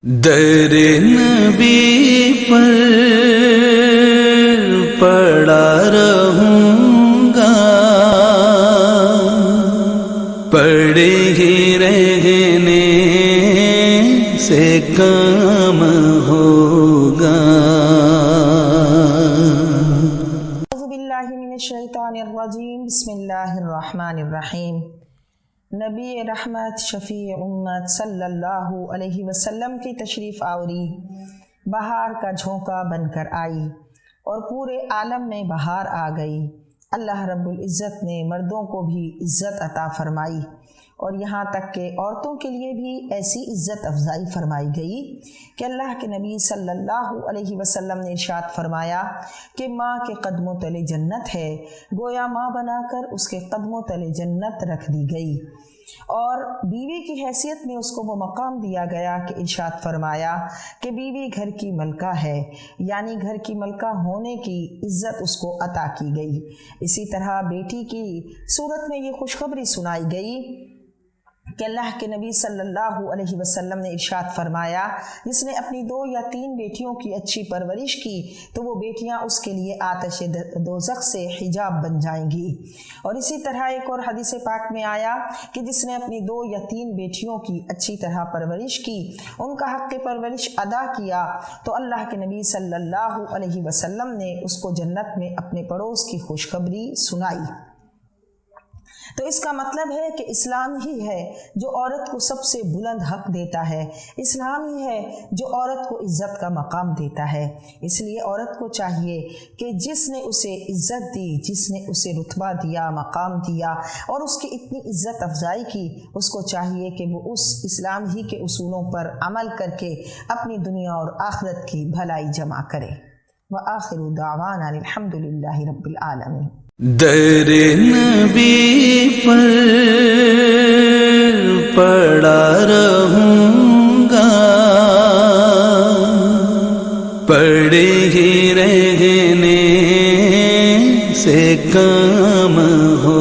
در نبی پر پڑا رہوں گا، پڑے ہی رہنے سے کام ہوگا۔ اعوذ باللہ من الشیطان الرجیم، بسم اللہ الرحمن الرحیم۔ نبی رحمت شفیع امت صلی اللہ علیہ وسلم کی تشریف آوری بہار کا جھونکا بن کر آئی اور پورے عالم میں بہار آ گئی۔ اللہ رب العزت نے مردوں کو بھی عزت عطا فرمائی اور یہاں تک کہ عورتوں کے لیے بھی ایسی عزت افزائی فرمائی گئی کہ اللہ کے نبی صلی اللہ علیہ وسلم نے ارشاد فرمایا کہ ماں کے قدموں تلے جنت ہے، گویا ماں بنا کر اس کے قدموں تلے جنت رکھ دی گئی، اور بیوی کی حیثیت میں اس کو وہ مقام دیا گیا کہ ارشاد فرمایا کہ بیوی گھر کی ملکہ ہے، یعنی گھر کی ملکہ ہونے کی عزت اس کو عطا کی گئی۔ اسی طرح بیٹی کی صورت میں یہ خوشخبری سنائی گئی کہ اللہ کے نبی صلی اللہ علیہ وسلم نے ارشاد فرمایا جس نے اپنی 2 یا 3 بیٹیوں کی اچھی پرورش کی تو وہ بیٹیاں اس کے لیے آتش دوزخ سے حجاب بن جائیں گی۔ اور اسی طرح ایک اور حدیث پاک میں آیا کہ جس نے اپنی 2 یا 3 بیٹیوں کی اچھی طرح پرورش کی، ان کا حق پرورش ادا کیا، تو اللہ کے نبی صلی اللہ علیہ وسلم نے اس کو جنت میں اپنے پڑوس کی خوشخبری سنائی۔ تو اس کا مطلب ہے کہ اسلام ہی ہے جو عورت کو سب سے بلند حق دیتا ہے، اسلام ہی ہے جو عورت کو عزت کا مقام دیتا ہے۔ اس لیے عورت کو چاہیے کہ جس نے اسے عزت دی، جس نے اسے رتبہ دیا، مقام دیا اور اس کی اتنی عزت افزائی کی، اس کو چاہیے کہ وہ اس اسلام ہی کے اصولوں پر عمل کر کے اپنی دنیا اور آخرت کی بھلائی جمع کرے۔ وآخر دعوانا الحمدللہ رب العالمین۔ در نبی پر پڑا رہوں گا، پڑے ہی رہنے سے کام ہو